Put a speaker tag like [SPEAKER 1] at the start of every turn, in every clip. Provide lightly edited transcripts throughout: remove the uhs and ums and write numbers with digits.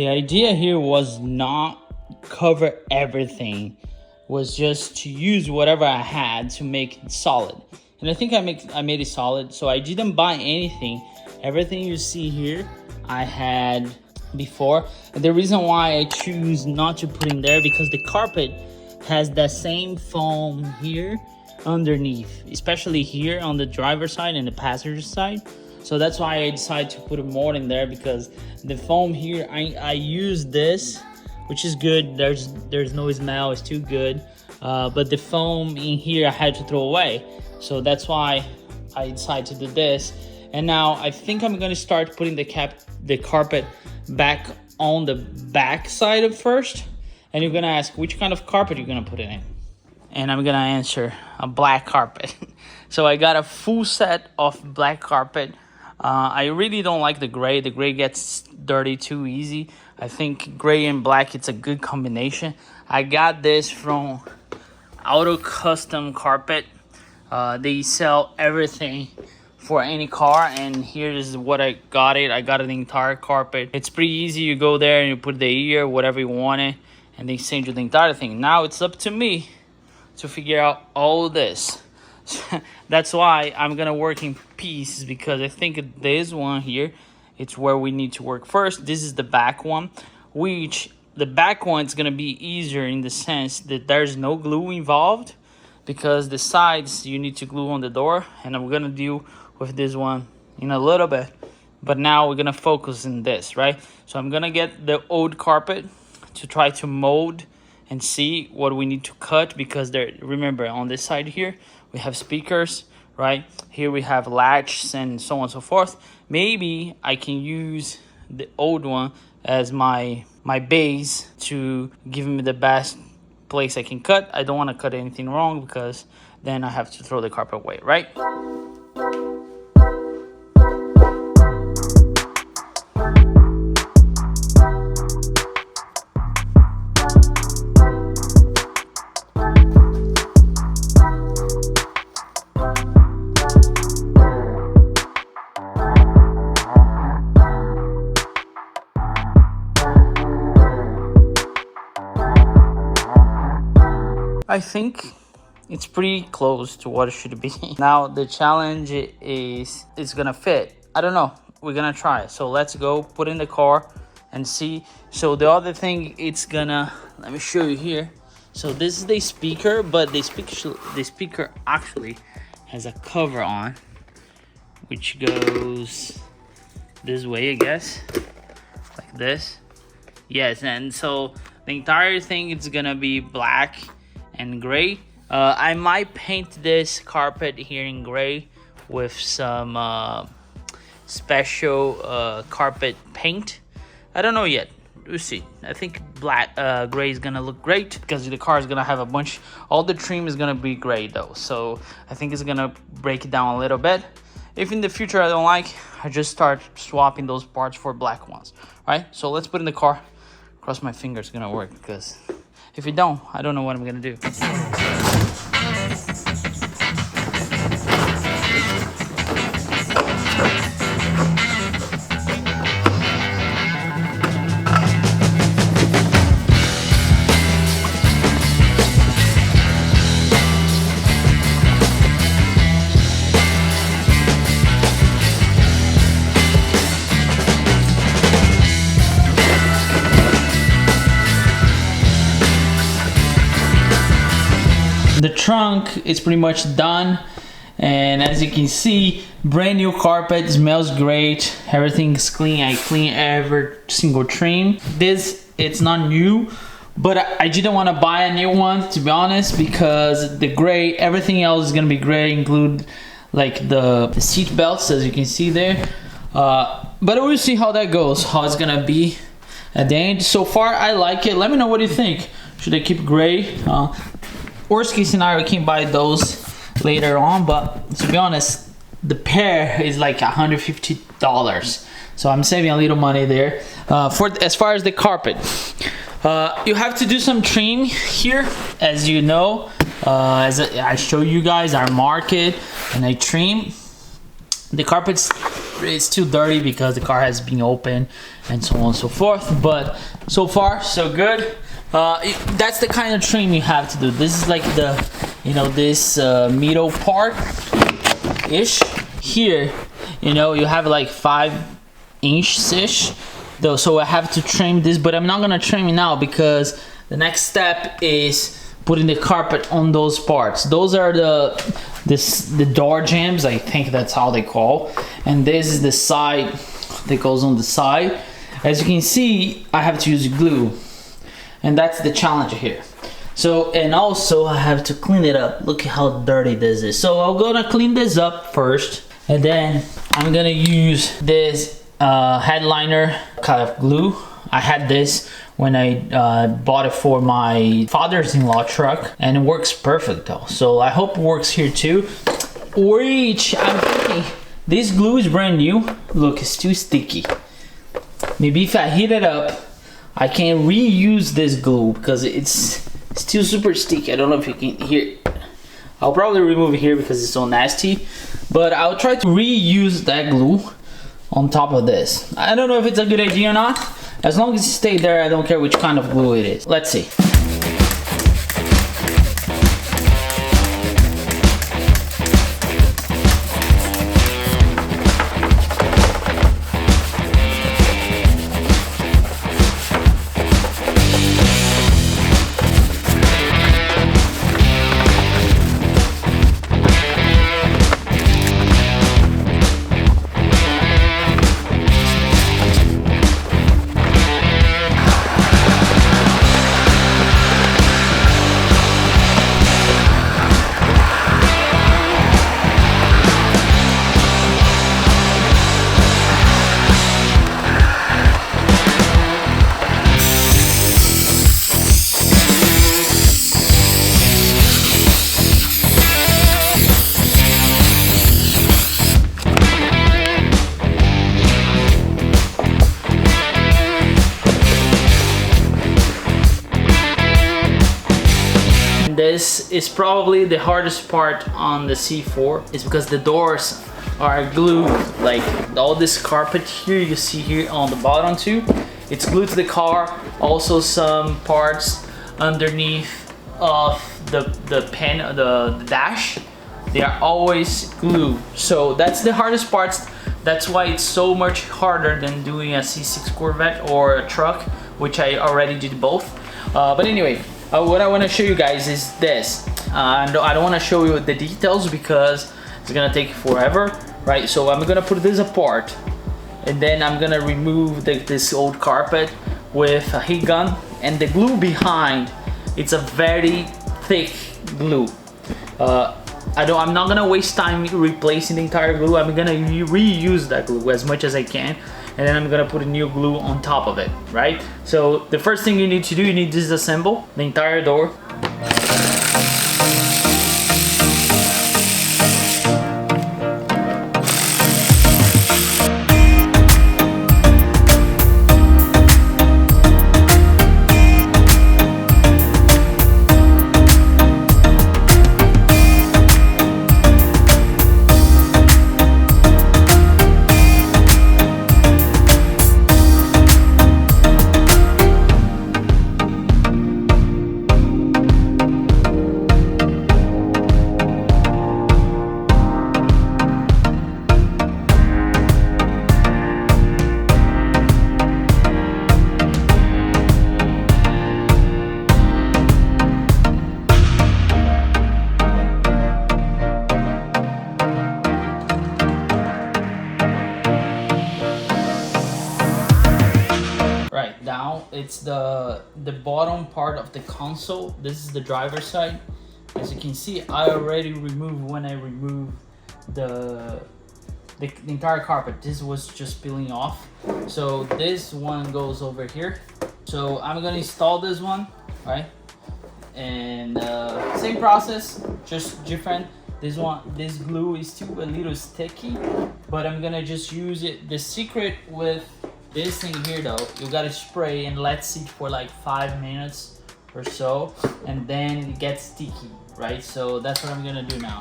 [SPEAKER 1] The idea here was not cover everything, was just to use whatever I had to make it solid. And I think I made it solid, so I didn't buy anything. Everything you see here I had before. And the reason why I choose not to put in there, because the carpet has that same foam here underneath, especially here on the driver's side and the passenger side. So that's why I decided to put more in there, because the foam here, I use this, which is good. There's no smell, it's too good. But the foam in here I had to throw away. So that's why I decided to do this. And now I think I'm gonna start putting the carpet back on the back side at first. And you're gonna ask, which kind of carpet you're gonna put it in? And I'm gonna answer, a black carpet. So I got a full set of black carpet. I really don't like the gray. The gray gets dirty too easy. I think gray and black, it's a good combination. I got this from Auto Custom Carpet. They sell everything for any car, and here is what I got it. I got an entire carpet. It's pretty easy. You go there and you put the ear, whatever you want it, and they send you the entire thing. Now it's up to me to figure out all this. That's why I'm gonna work in pieces, because I think this one here, it's where we need to work first. This is the back one, which the back one is gonna be easier in the sense that there's no glue involved, because the sides you need to glue on the door, and I'm gonna deal with this one in a little bit. But now we're gonna focus on this, right? So I'm gonna get the old carpet to try to mold and see what we need to cut, because there, remember, on this side here we have speakers, right? Here we have latches and so on and so forth. Maybe I can use the old one as my base to give me the best place I can cut. I don't want to cut anything wrong, because then I have to throw the carpet away, right? I think it's pretty close to what it should be. Now the challenge is, it's gonna fit. I don't know, we're gonna try. So let's go put in the car and see. So the other thing, it's gonna, let me show you here. So this is the speaker, but the speaker actually has a cover on, which goes this way, I guess, like this. Yes, and so the entire thing is gonna be black and gray. I might paint this carpet here in gray with some special carpet paint. I don't know yet, we'll see. I think black gray is gonna look great, because the car is gonna have a bunch, all the trim is gonna be gray though, so I think it's gonna break it down a little bit. If in the future I don't like, I just start swapping those parts for black ones. Right, so let's put in the car. Cross my fingers, it's gonna work, because if you don't, I don't know what I'm gonna do. The trunk is pretty much done, and as you can see, brand new carpet, smells great, everything's clean. I clean every single trim. This, it's not new, but I didn't want to buy a new one, to be honest, because the gray, everything else is gonna be gray, include like the seat belts, as you can see there. But we'll see how that goes, how it's gonna be at the end. So far I like it. Let me know what you think. Should I keep gray? Worst case scenario, I can buy those later on, but to be honest, the pair is like $150, so I'm saving a little money there. As far as the carpet, you have to do some trim here, as you know. As I show you guys, I mark it and I trim. The carpet's it's still dirty because the car has been open and so on and so forth, but so far so good. That's the kind of trim you have to do. This is like the, you know, this middle part ish here, you know, you have like 5" ish though, so I have to trim this, but I'm not gonna trim it now because the next step is putting the carpet on those parts. Those are the door jambs, I think that's how they call, and this is the side that goes on the side. As you can see, I have to use glue, and that's the challenge here. So, and also I have to clean it up. Look at how dirty this is. So I'm gonna clean this up first, and then I'm gonna use this headliner kind of glue. I had this when I bought it for my father's-in-law truck, and it works perfect though. So I hope it works here too. Which I'm thinking, this glue is brand new. Look, it's too sticky. Maybe if I heat it up, I can reuse this glue because it's still super sticky. I don't know if you can hear. I'll probably remove it here because it's so nasty, but I'll try to reuse that glue on top of this. I don't know if it's a good idea or not. As long as it stays there, I don't care which kind of glue it is. Let's see. This is probably the hardest part on the C4, is because the doors are glued. Like all this carpet here you see here on the bottom too, it's glued to the car. Also some parts underneath of the pen, the dash, they are always glued. So that's the hardest parts. That's why it's so much harder than doing a C6 Corvette or a truck, which I already did both. But anyway, what I want to show you guys is this. I don't want to show you the details because it's gonna take forever, right? So I'm gonna put this apart, and then I'm gonna remove this old carpet with a heat gun, and the glue behind, it's a very thick glue. I'm not gonna waste time replacing the entire glue. I'm gonna reuse that glue as much as I can, and then I'm gonna put a new glue on top of it, right? So the first thing you need to do, you need to disassemble the entire door. It's the bottom part of the console. This is the driver's side. As you can see, I already removed when I removed the entire carpet. This was just peeling off. So this one goes over here. So I'm gonna install this one, right? And same process, just different. This glue is still a little sticky, but I'm gonna just use it. The secret with this thing here though, you gotta spray and let it sit for like 5 minutes or so, and then it gets sticky, right? So that's what I'm gonna do now.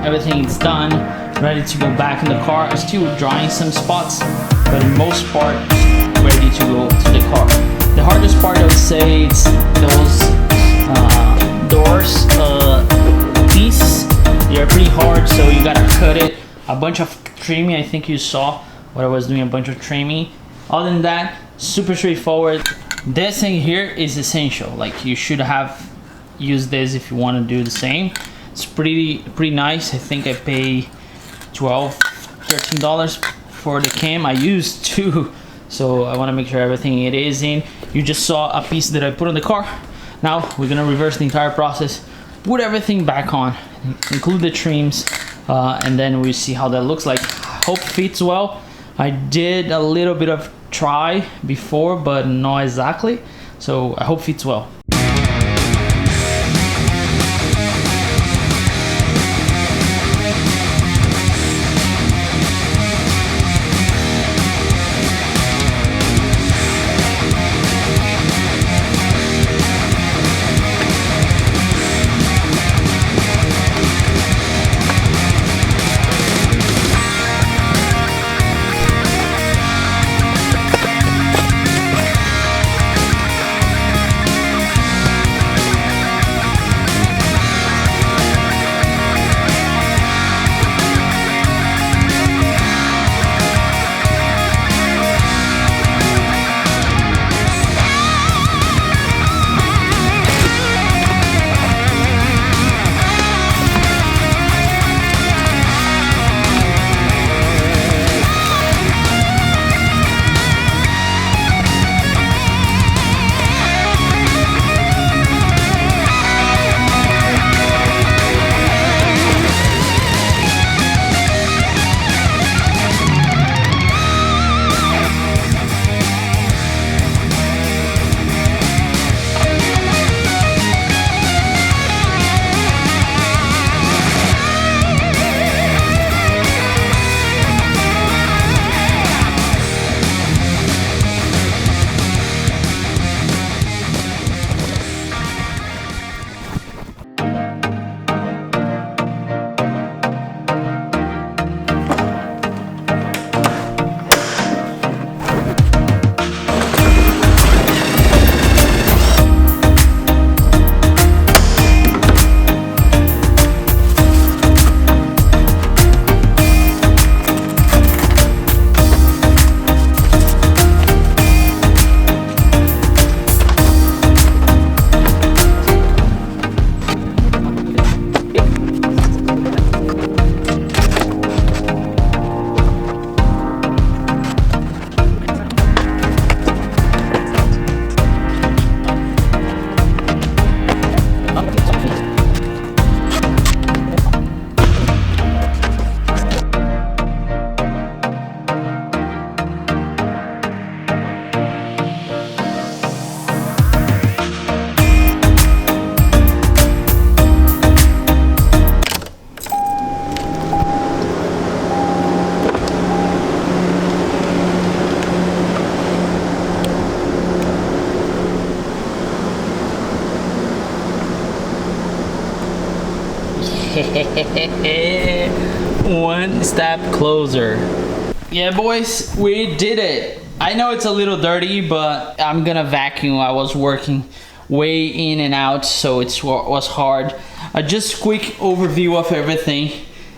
[SPEAKER 1] everything is done, ready to go back in the car. I'm still drying some spots, but in most part, ready to go to the car. The hardest part, I would say, it's those doors pieces. They are pretty hard, so you gotta cut it. A bunch of trimming. I think you saw what I was doing, a bunch of trimming. Other than that, super straightforward. This thing here is essential. Like, you should have used this if you want to do the same. It's pretty nice. I think I pay $13 for the cam. I used 2, so I want to make sure everything it is in. You just saw a piece that I put on the car. Now we're gonna reverse the entire process, put everything back on, include the trims, and then we'll see how that looks like. Hope fits well. I did a little bit of try before, but not exactly, so I hope fits well. One step closer. Yeah, boys, we did it. I know it's a little dirty, but I'm gonna vacuum. I was working way in and out, so it was hard. Just quick overview of everything.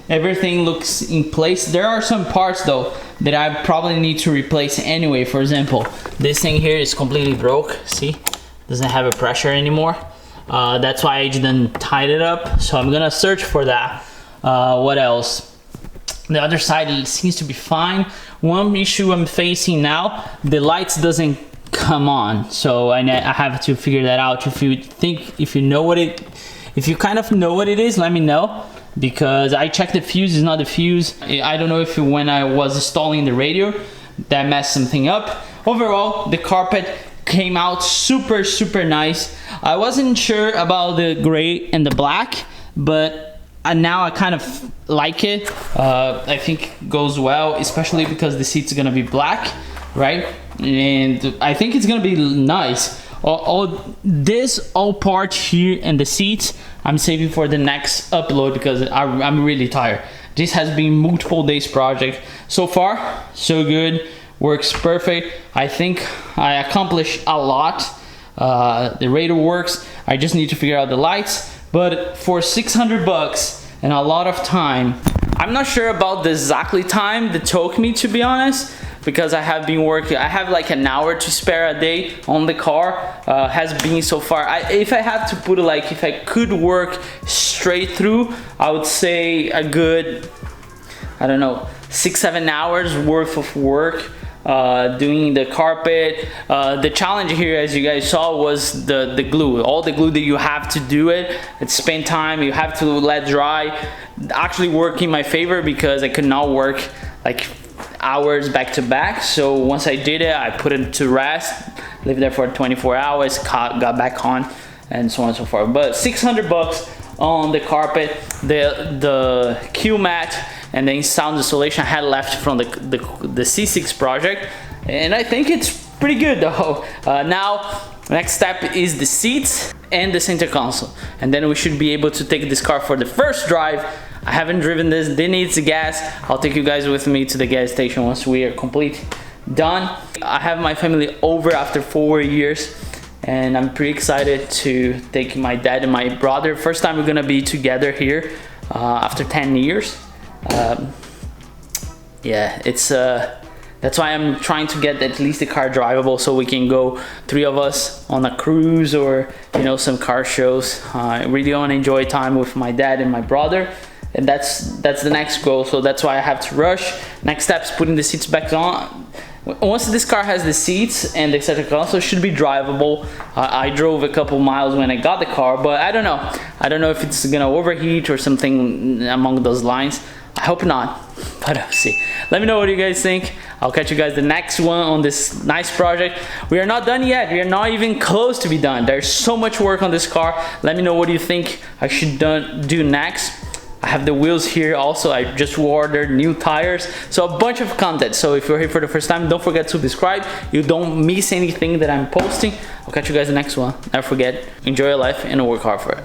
[SPEAKER 1] Everything looks in place. There are some parts though that I probably need to replace anyway. For example, this thing here is completely broke. See, doesn't have a pressure anymore. That's why I didn't tie it up, so I'm gonna search for that. What else? The other side seems to be fine. One issue I'm facing now, the lights doesn't come on, so I have to figure that out. If you know what if you kind of know what it is, let me know, because I checked the fuse. It's not the fuse. I don't know if when I was installing the radio that messed something up. Overall, the carpet came out super nice. I wasn't sure about the gray and the black, but now I kind of like it. I think it goes well, especially because the seat's gonna be black, right? And I think it's gonna be nice. all part here and the seats I'm saving for the next upload because I'm really tired. This has been multiple days project. So far, so good, works perfect. I think I accomplished a lot. The radar works. I just need to figure out the lights. But for 600 bucks and a lot of time, I'm not sure about the exactly time that took me, to be honest, because I have been working. I have like an hour to spare a day on the car. Has been so far. If I have to put it, like, if I could work straight through, I would say a good, I don't know, 6-7 hours worth of work. Doing the carpet. The challenge here, as you guys saw, was the glue. All the glue that you have to do it. It's spend time, you have to let dry. Actually worked in my favor because I could not work like hours back to back. So once I did it, I put it to rest, lived there for 24 hours, got back on, and so on and so forth. But 600 bucks on the carpet, the Q mat, and then sound insulation I had left from the C6 project, and I think it's pretty good though. Now next step is the seats and the center console, and then we should be able to take this car for the first drive. I haven't driven this, it needs gas. I'll take you guys with me to the gas station once we are complete done. I have my family over after 4 years, and I'm pretty excited to take my dad and my brother. First time we're gonna be together here after 10 years. Yeah, it's that's why I'm trying to get at least the car drivable so we can go 3 of us on a cruise or, you know, some car shows. I really want to enjoy time with my dad and my brother, and that's the next goal. So that's why I have to rush. Next step is putting the seats back on. Once this car has the seats and the center console, it should be drivable. I drove a couple miles when I got the car, but I don't know. I don't know if it's gonna overheat or something among those lines. I hope not, but I'll see. Let me know what you guys think. I'll catch you guys the next one on this nice project. We are not done yet. We are not even close to be done. There's so much work on this car. Let me know what you think I should do next. I have the wheels here also. I just ordered new tires, so a bunch of content. So if you're here for the first time, don't forget to subscribe. You don't miss anything that I'm posting. I'll catch you guys the next one. Never forget, enjoy your life and work hard for it.